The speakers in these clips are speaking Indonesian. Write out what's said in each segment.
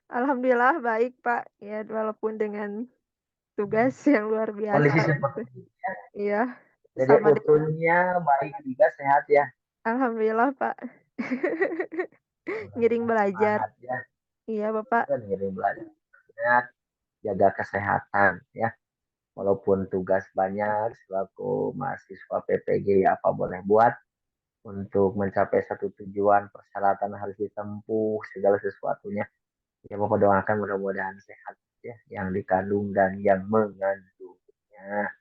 Alhamdulillah baik, Pak. Ya, walaupun dengan tugas yang luar Kondisi biasa seperti gitu. ini. Iya, Jadi sama dengan utuhnya baik juga sehat ya. alhamdulillah, Pak. Ngiring Mudah-mudahan belajar. semangat ya. Iya, Bapak. Dan ngirim belajar. Sehat, jaga kesehatan ya. Walaupun tugas banyak selaku mahasiswa PPG apa boleh buat untuk mencapai satu tujuan persyaratan harus ditempuh segala sesuatunya. Ya Bapak doakan mudah-mudahan sehat ya yang dikandung dan yang mengandungnya.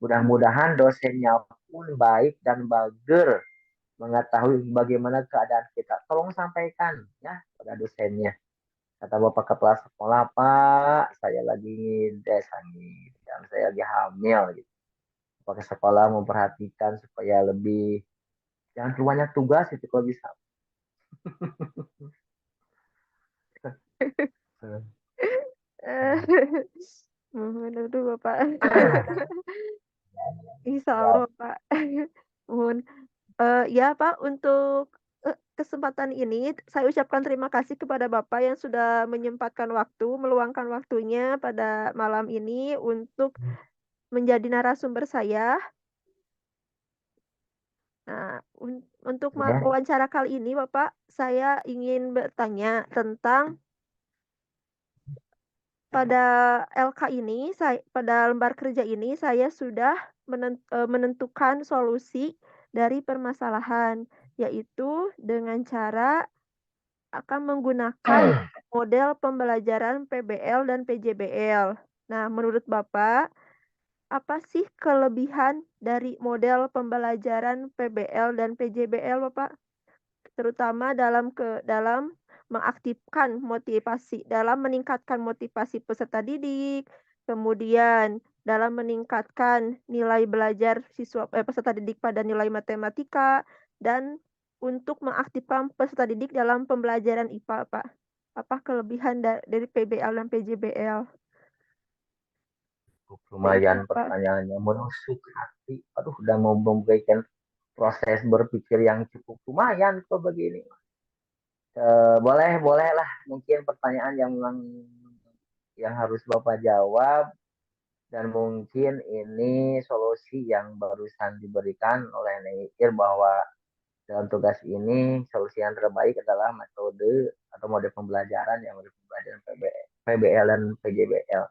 Mudah-mudahan dosennya pun baik dan bager mengetahui bagaimana keadaan kita. Tolong sampaikan ya pada dosennya. Kata Bapak Kepala Sekolah, Pak, saya lagi desa nih, dan saya lagi hamil gitu. Bapak Sekolah memperhatikan supaya lebih jangan terlalu banyak tugas itu kalau bisa. Mohon aduh, Bapak. Insya Ya, Allah, Pak. Mohon, ya, Pak, untuk, kesempatan ini saya ucapkan terima kasih kepada Bapak yang sudah menyempatkan waktu, meluangkan waktunya pada malam ini untuk menjadi narasumber saya. Nah, untuk ya. wawancara kali ini, Bapak, saya ingin bertanya tentang pada LK ini, pada lembar kerja ini saya sudah menentukan solusi dari permasalahan, yaitu dengan cara akan menggunakan model pembelajaran PBL dan PJBL. Nah, menurut Bapak, apa sih kelebihan dari model pembelajaran PBL dan PJBL, Bapak? Terutama dalam mengaktifkan motivasi dalam meningkatkan motivasi peserta didik, kemudian dalam meningkatkan nilai belajar peserta didik pada nilai matematika, dan untuk mengaktifkan peserta didik dalam pembelajaran IPA, Pak. Apa kelebihan dari PBL dan PJBL? Lumayan Begitu, Pak. pertanyaannya menusuk hati. Aduh, udah mau memberikan proses berpikir yang cukup lumayan kok begini. Boleh, boleh lah. Mungkin pertanyaan yang memang yang harus Bapak jawab dan mungkin ini solusi yang barusan diberikan oleh Neir bahwa dalam tugas ini solusi yang terbaik adalah metode atau mode pembelajaran yang mode pembelajaran PBL dan PJBL.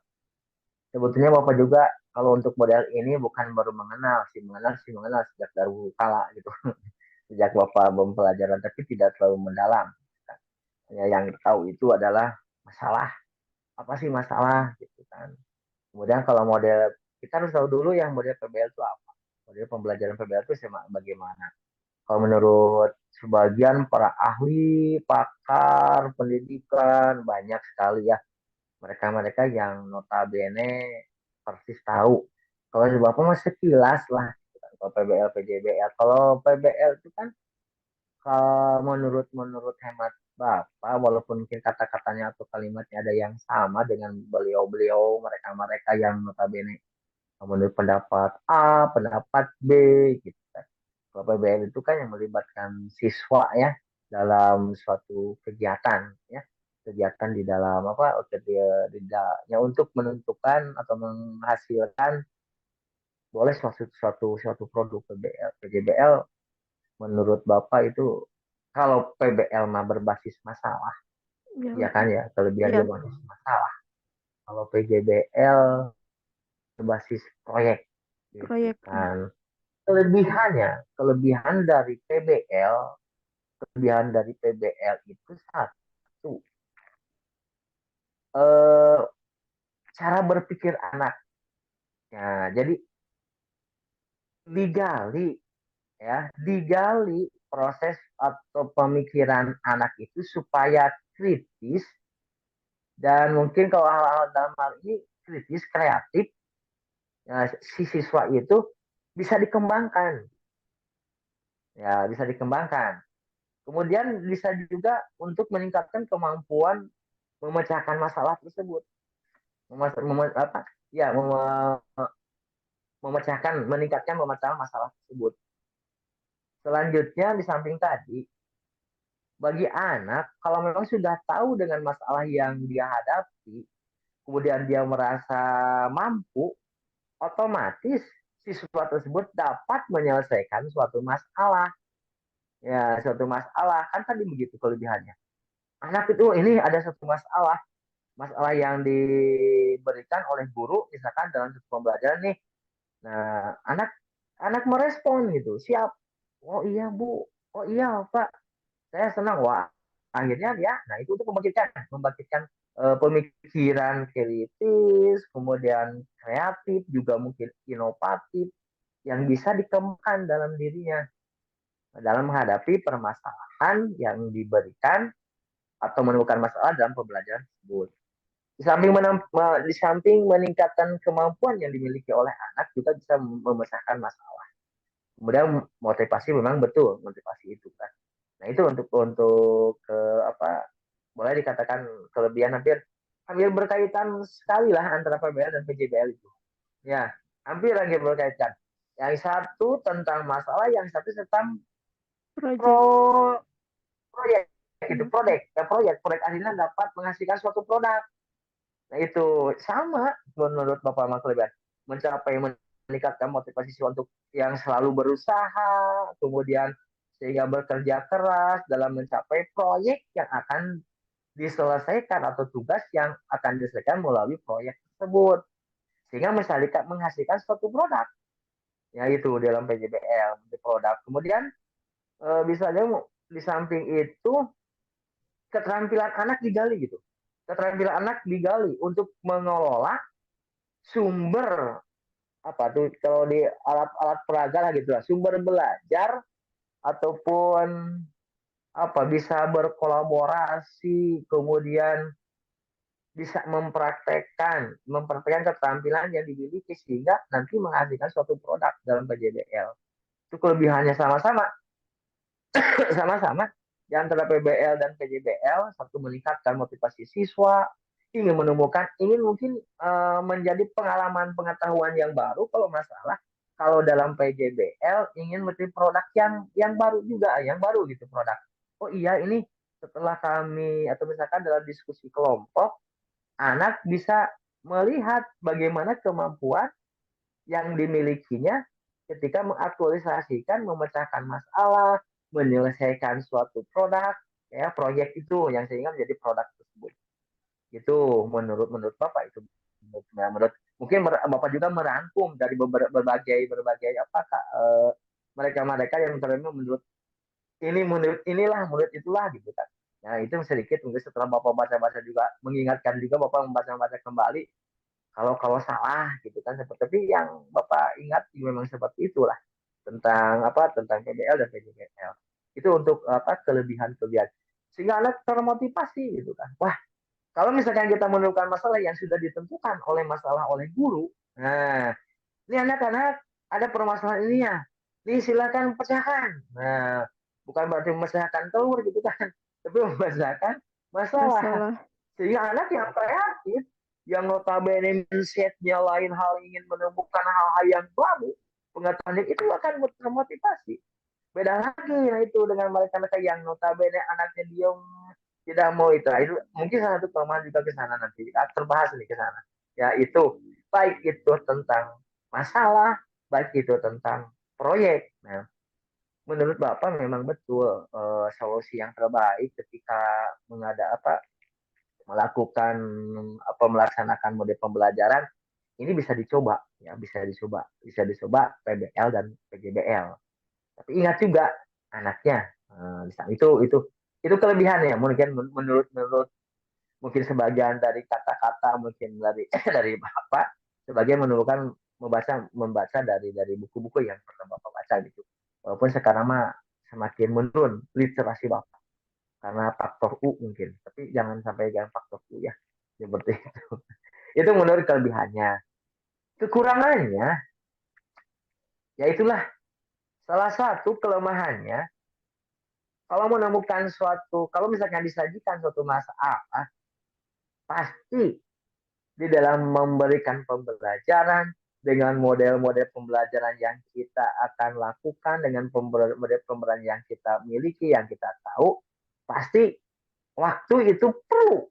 Sebetulnya Bapak juga kalau untuk model ini bukan baru mengenal mengenal sejak dahulu kala gitu. Sejak Bapak pembelajaran tapi tidak terlalu mendalam. Hanya yang tahu itu adalah masalah. Apa sih masalah gitu kan. Kemudian kalau model kita harus tahu dulu yang model PBL itu apa. Model pembelajaran PBL itu bagaimana. Kalau menurut sebagian para ahli, pakar, pendidikan, banyak sekali ya mereka-mereka yang notabene persis tahu. Kalau di Bapak masih sekilas lah. Kalau PBL, PJBL. Kalau PBL itu kan kalau menurut menurut hemat Bapak, walaupun mungkin kata-katanya atau kalimatnya ada yang sama dengan beliau-beliau, mereka-mereka yang notabene menurut pendapat A, pendapat B, gitu kan. Kalau PBL itu kan yang melibatkan siswa ya dalam suatu kegiatan ya, kegiatan di dalam apa? Ya, untuk menentukan atau menghasilkan boleh suatu produk PBL, PJBL menurut Bapak itu kalau PBL mah berbasis masalah, Iya, ya kan Bapak. ya, kelebihan Iya, dia berbasis masalah. Kalau PJBL berbasis proyek gitu proyek. kan. Kelebihan dari PBL, kelebihan dari PBL itu satu, eh, cara berpikir anak. Ya, jadi digali digali proses atau pemikiran anak itu supaya kritis dan mungkin kalau hal-hal dalam hal ini kritis kreatif ya, si siswa itu bisa dikembangkan bisa dikembangkan. Kemudian bisa juga untuk meningkatkan kemampuan memecahkan masalah tersebut. Memas mem apa? Ya, memecahkan, meningkatkan memecahkan masalah tersebut. Selanjutnya di samping tadi, bagi anak kalau memang sudah tahu dengan masalah yang dia hadapi, kemudian dia merasa mampu, otomatis siswa tersebut dapat menyelesaikan suatu masalah. Ya, suatu masalah kan tadi begitu kelebihannya. Anak itu ini ada satu masalah, masalah yang diberikan oleh guru misalkan dalam satu pembelajaran nih. Nah, anak anak merespon gitu, siap. Oh iya Bu, oh iya Pak, saya senang. Wah, akhirnya dia, nah itu untuk membangkitkan pemikiran kritis, kemudian kreatif, juga mungkin inovatif yang bisa dikembangkan dalam dirinya dalam menghadapi permasalahan yang diberikan atau menemukan masalah dalam pembelajaran tersebut. Di samping meningkatkan kemampuan yang dimiliki oleh anak juga bisa memecahkan masalah. Kemudian motivasi memang betul motivasi itu kan. Nah itu untuk apa boleh dikatakan kelebihan hampir hampir berkaitan sekali lah antara PBL dan PJBL itu. Ya hampir berkaitan. Yang satu tentang masalah, yang satu tentang pro Project. proyek itu Hmm. proyek akhirnya dapat menghasilkan suatu produk. Nah itu sama menurut Bapak Mas Leban, mencapai meningkatkan motivasi siswa untuk yang selalu berusaha, kemudian sehingga bekerja keras dalam mencapai proyek yang akan diselesaikan atau tugas yang akan diselesaikan melalui proyek tersebut, sehingga menghasilkan suatu produk, ya itu dalam PJBL di produk. Kemudian bisa aja di samping itu keterampilan anak digali gitu, keterampilan anak digali untuk mengelola sumber apa tuh kalau di alat-alat peraga lah gitu lah, sumber belajar ataupun apa bisa berkolaborasi, kemudian bisa mempraktekkan keterampilan yang dimiliki sehingga nanti menghasilkan suatu produk dalam PJBL. Itu kelebihannya sama-sama sama-sama di antara PBL dan PJBL. Satu meningkatkan motivasi siswa, ingin menemukan, ingin mungkin menjadi pengalaman pengetahuan yang baru kalau masalah. Kalau dalam PJBL ingin menjadi produk yang baru juga, yang baru gitu produk. Oh iya ini setelah kami atau misalkan dalam diskusi kelompok, anak bisa melihat bagaimana kemampuan yang dimilikinya ketika mengaktualisasikan, memecahkan masalah, menyelesaikan suatu produk, ya proyek itu yang sehingga menjadi produk tersebut. Itu menurut Bapak itu. Menurut mungkin Bapak juga merangkum dari berbagai apa mereka-mereka yang terima menurut menurut itulah gitu kan. Nah, itu sedikit mungkin setelah Bapak baca-baca juga mengingatkan juga Bapak membaca-baca kembali kalau kalau salah gitu kan, seperti yang Bapak ingat memang seperti itulah tentang apa tentang PBL dan PJBL itu untuk apa kelebihan sehingga anak termotivasi gitu kan. Wah, kalau misalkan kita menemukan masalah yang sudah ditentukan oleh masalah oleh guru, nah ini anak-anak ada permasalahan ini ya, ini silakan pecahkan. Nah, bukan berarti memecahkan telur gitu kan, tapi memecahkan masalah. Masalah. Sehingga anak yang kreatif, yang notabene mindsetnya lain hal, ingin menemukan hal-hal yang baru, pengetahuan itu akan termotivasi. Beda lagi nah itu dengan mereka-mereka yang notabene anaknya diam, tidak mau itu. Nah, itu mungkin salah satu kelemahan juga ke sana nanti. Terbahas nih ke sana. Ya itu baik itu tentang masalah, baik itu tentang proyek. Nah, menurut Bapak memang betul solusi yang terbaik ketika apa melakukan apa melaksanakan mode pembelajaran ini bisa dicoba ya, bisa dicoba PBL dan PJBL. Tapi ingat juga anaknya itu kelebihannya mungkin menurut menurut mungkin sebagian dari kata-kata mungkin dari dari Bapak, sebagian menemukan membaca dari buku-buku yang pernah Bapak baca gitu. Walaupun sekarang mah semakin menurun literasi Bapak karena faktor U mungkin, tapi jangan faktor U ya, seperti itu. Itu menurut kelebihannya. Kekurangannya, ya itulah salah satu kelemahannya. Kalau menemukan kalau misalkan disajikan suatu masalah, pasti di dalam memberikan pembelajaran dengan model-model pembelajaran yang kita akan lakukan dengan model pembelajaran yang kita miliki, yang kita tahu, pasti waktu itu perlu.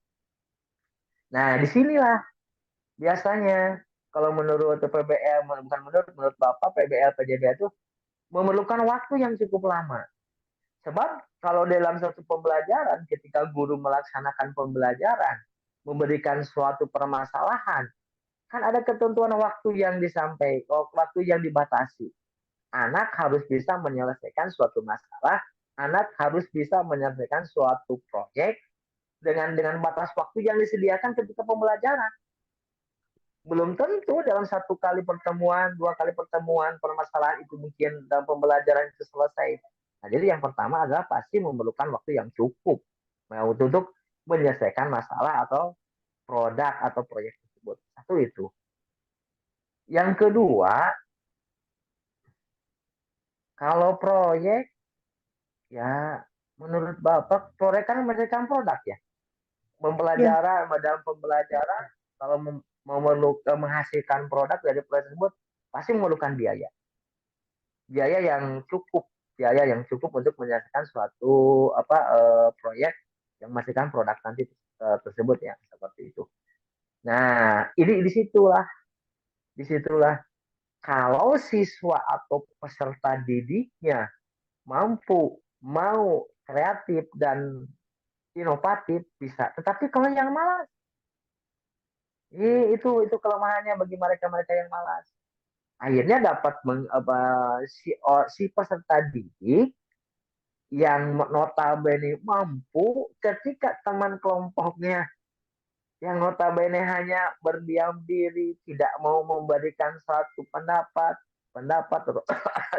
Nah, disinilah biasanya kalau menurut PBL, bukan menurut Bapak, PBL PJB itu memerlukan waktu yang cukup lama. Sebab kalau dalam satu pembelajaran, ketika guru melaksanakan pembelajaran, memberikan suatu permasalahan, kan ada ketentuan waktu yang disampaikan, waktu yang dibatasi. Anak harus bisa menyelesaikan suatu masalah, anak harus bisa menyelesaikan suatu proyek dengan batas waktu yang disediakan ketika pembelajaran. Belum tentu dalam satu kali pertemuan, dua kali pertemuan, permasalahan itu mungkin dalam pembelajaran itu selesai. Nah, jadi yang pertama adalah pasti memerlukan waktu yang cukup untuk menyelesaikan masalah atau produk atau proyek tersebut. Satu itu. Yang kedua, kalau proyek, ya menurut Bapak, proyek kan menyelesaikan produk ya. Ya, Dalam pembelajaran, kalau menghasilkan produk dari proyek tersebut, pasti memerlukan biaya. Biaya yang cukup untuk menyelesaikan suatu proyek yang menghasilkan produk nanti tersebut ya, seperti itu. Nah, ini disitulah kalau siswa atau peserta didiknya mau kreatif dan inovatif bisa. Tetapi kalau yang malas, itu kelemahannya bagi mereka-mereka yang malas. Akhirnya dapat si peserta didik yang notabene mampu ketika teman kelompoknya yang notabene hanya berdiam diri, tidak mau memberikan satu pendapat atau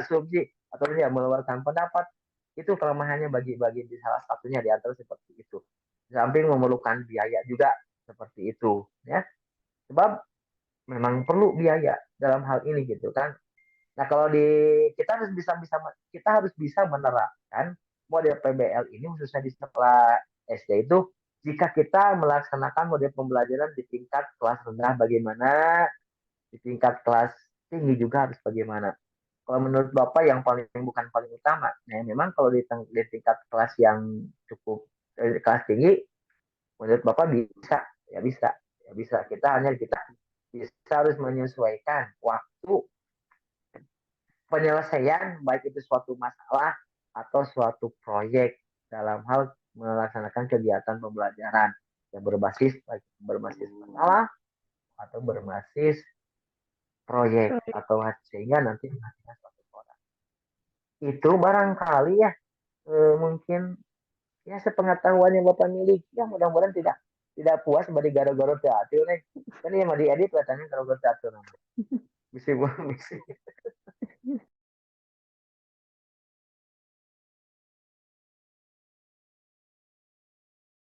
asumsi atau tidak mengeluarkan pendapat, itu kelemahannya bagi di salah satunya di antara seperti itu. Di samping memerlukan biaya juga seperti itu, ya. Sebab memang perlu biaya dalam hal ini gitu kan. Nah, kalau kita harus bisa menerapkan model PBL ini khususnya di sekolah SD itu jika kita melaksanakan model pembelajaran di tingkat kelas rendah bagaimana, di tingkat kelas tinggi juga harus bagaimana. Kalau menurut Bapak yang bukan paling utama, nah memang kalau di tingkat kelas yang cukup kelas tinggi, menurut Bapak bisa. Kita bisa harus menyesuaikan waktu penyelesaian baik itu suatu masalah atau suatu proyek dalam hal melaksanakan kegiatan pembelajaran yang berbasis masalah atau berbasis proyek proyek. atau sehingga nanti menghasilkan suatu produk. Itu barangkali ya mungkin ya sepengetahuan yang Bapak miliki ya mudah-mudahan tidak tidak puas bagi garo-garo teater nih. Kan yang mau diedit katanya garo-garo teater. Bisa.